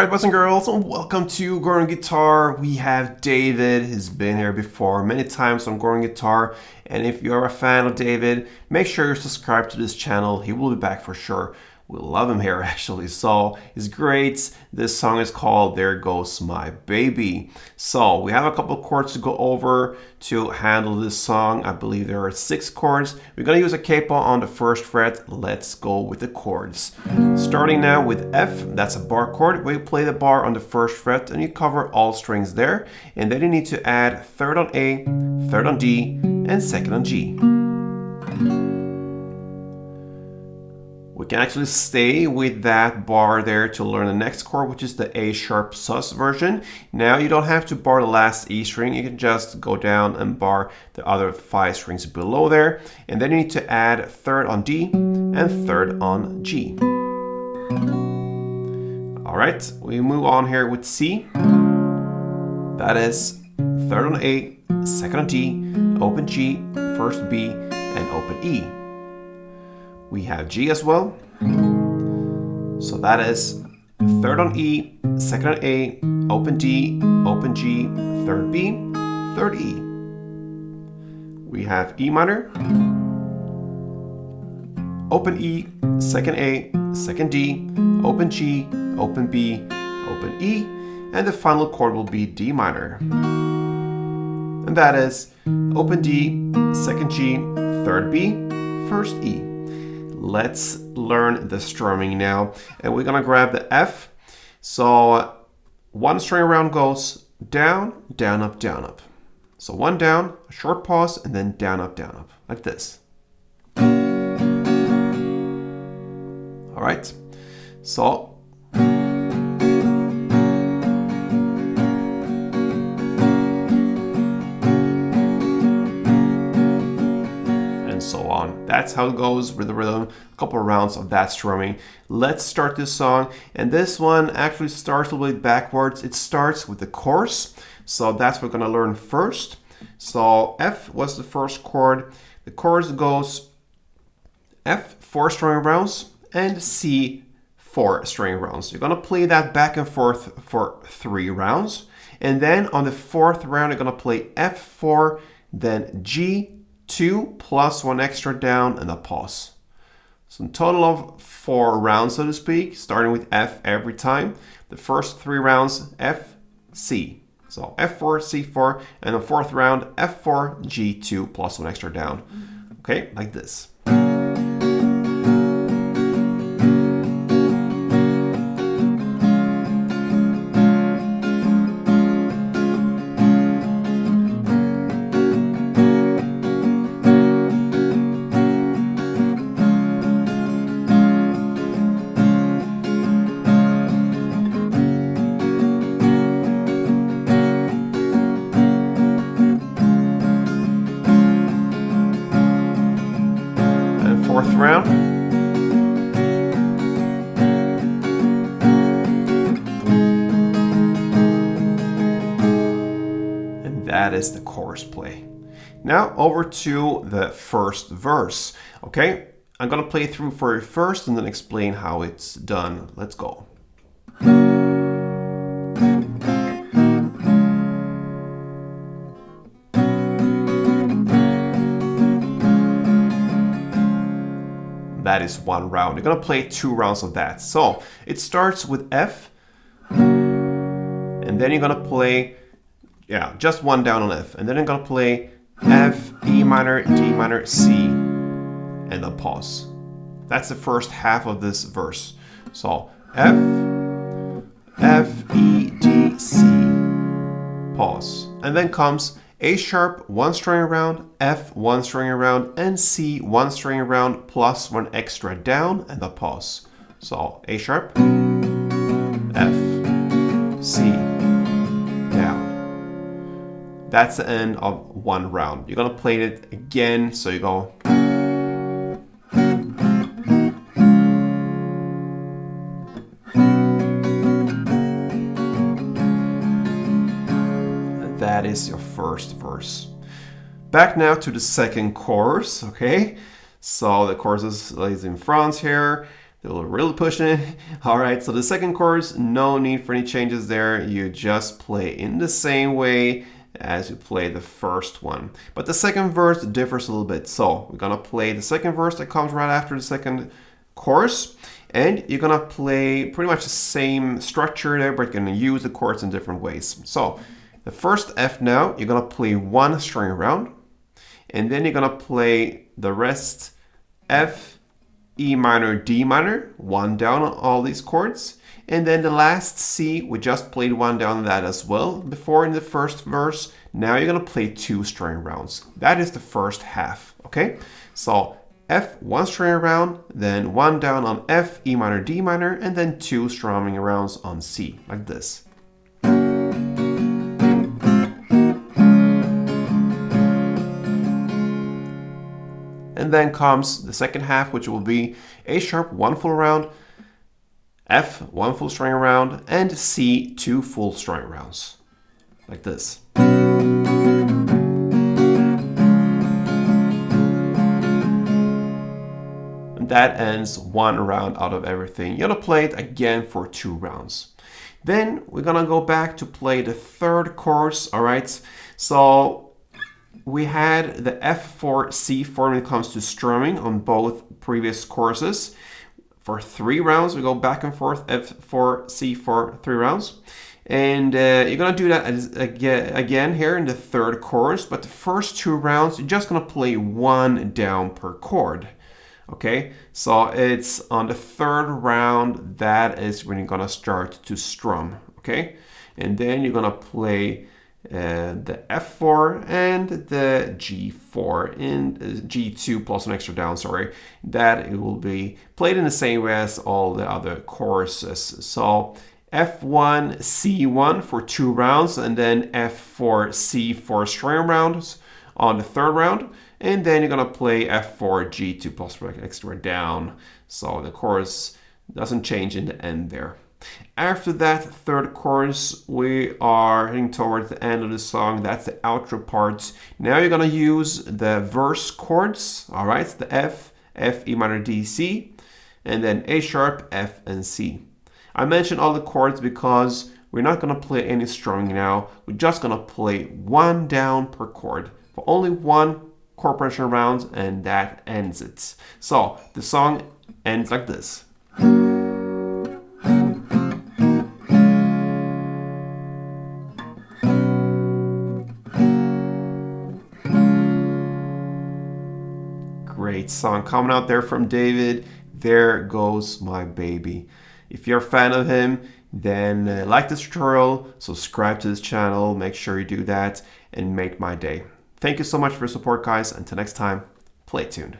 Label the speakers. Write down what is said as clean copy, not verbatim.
Speaker 1: Alright, boys and girls, welcome to Growing Guitar. We have David. He's been here before many times on Growing Guitar. And if you're a fan of David, make sure you're subscribed to this channel. He will be back for sure. We love him here actually, so he's great. This song is called There Goes My Baby. So we have a couple of chords to go over to handle this song. I believe there are 6 chords. We're going to use a capo on the 1st fret. Let's go with the chords. Starting now with F, that's a bar chord where you play the bar on the 1st fret and you cover all strings there. And then you need to add 3rd on A, 3rd on D, and 2nd on G. We can actually stay with that bar there to learn the next chord, which is the A sharp sus version. Now you don't have to bar the last E string. You can just go down and bar the other 5 strings below there. And then you need to add 3rd on D and 3rd on G. All right, we move on here with C. That is 3rd on A, 2nd on D, open G, 1st B, and open E. We have G as well. So that is 3rd on E, 2nd on A, open D, open G, 3rd B, 3rd E. We have E minor, open E, 2nd A, 2nd D, open G, open B, open E, and the final chord will be D minor. And that is open D, 2nd G, 3rd B, 1st E. Let's learn the strumming now. And we're gonna grab the F. So 1 string around goes down, down, up, down, up. So 1 down, a short pause, and then down, up, like this. All right, so so on. That's how it goes with the rhythm. A couple of rounds of that strumming. Let's start this song. And this one actually starts a little bit backwards. It starts with the chorus. So that's what we're going to learn first. So F was the first chord. The chorus goes F, 4 string rounds, and C, 4 string rounds. You're going to play that back and forth for 3 rounds. And then on the 4th round, you're going to play F4, then G2 plus 1 extra down and a pause. So a total of 4 rounds, so to speak, starting with F every time. The first 3 rounds, F, C. So F4, C4, and the 4th round, F4, G2 plus 1 extra down. Okay, like this. Fourth round. And that is the chorus play. Now over to the first verse. Okay, I'm gonna play through for you first and then explain how it's done. Let's go. That is 1 round. You're gonna play 2 rounds of that. So it starts with F, and then you're gonna play, just 1 down on F, and then you're gonna play F, E minor, D minor, C, and a pause. That's the first half of this verse. So F, F, E, D, C, pause, and then comes A sharp, 1 string around, F, 1 string around, and C, 1 string around, plus 1 extra down, and a pause. So A sharp, F, C, down. That's the end of 1 round. You're gonna play it again, so you go. That is your first verse. Back now to the second chorus, okay? So the chorus is in front here. They're really pushing it. All right, so the second chorus, no need for any changes there. You just play in the same way as you play the first one. But the second verse differs a little bit. So we're gonna play the second verse that comes right after the second chorus. And you're gonna play pretty much the same structure there, but you're gonna use the chords in different ways. So the first F now, you're gonna play one string around, and then you're gonna play the rest F, E minor, D minor, one down on all these chords. And then the last C, we just played one down on that as well before in the first verse. Now you're gonna play two string rounds. That is the first half, okay? So F, one string round, then one down on F, E minor, D minor, and then two strumming rounds on C, like this. And then comes the second half, which will be A sharp, one full round, F, one full string round, and C, two full string rounds, like this. And that ends one round out of everything. You're gonna play it again for two rounds. Then we're gonna go back to play the third chorus, all right? So we had the F4, C4 when it comes to strumming on both previous choruses. For 3 rounds, we go back and forth, F4, C4, 3 rounds. And you're gonna do that again here in the third chorus, but the first 2 rounds, you're just gonna play one down per chord. Okay, so it's on the third round, that is when you're gonna start to strum, okay? And then you're gonna play the F4 and the G4 in G2 plus an extra down, sorry. That it will be played in the same way as all the other choruses. So F1, C1 for 2 rounds, and then F4, C4 string rounds on the third round. And then you're gonna play F4, G2 plus extra down. So the chorus doesn't change in the end there. After that third chorus, we are heading towards the end of the song. That's the outro part. Now you're gonna use the verse chords, all right? The F, F, E minor, D, C, and then A sharp, F, and C. I mentioned all the chords because we're not gonna play any strumming now. We're just gonna play one down per chord for only one chord progression round, and that ends it. So the song ends like this. Great song coming out there from David. There Goes My Baby. If you're a fan of him, then like this tutorial, subscribe to this channel, make sure you do that, and make my day. Thank you so much for your support, guys. Until next time, play tuned.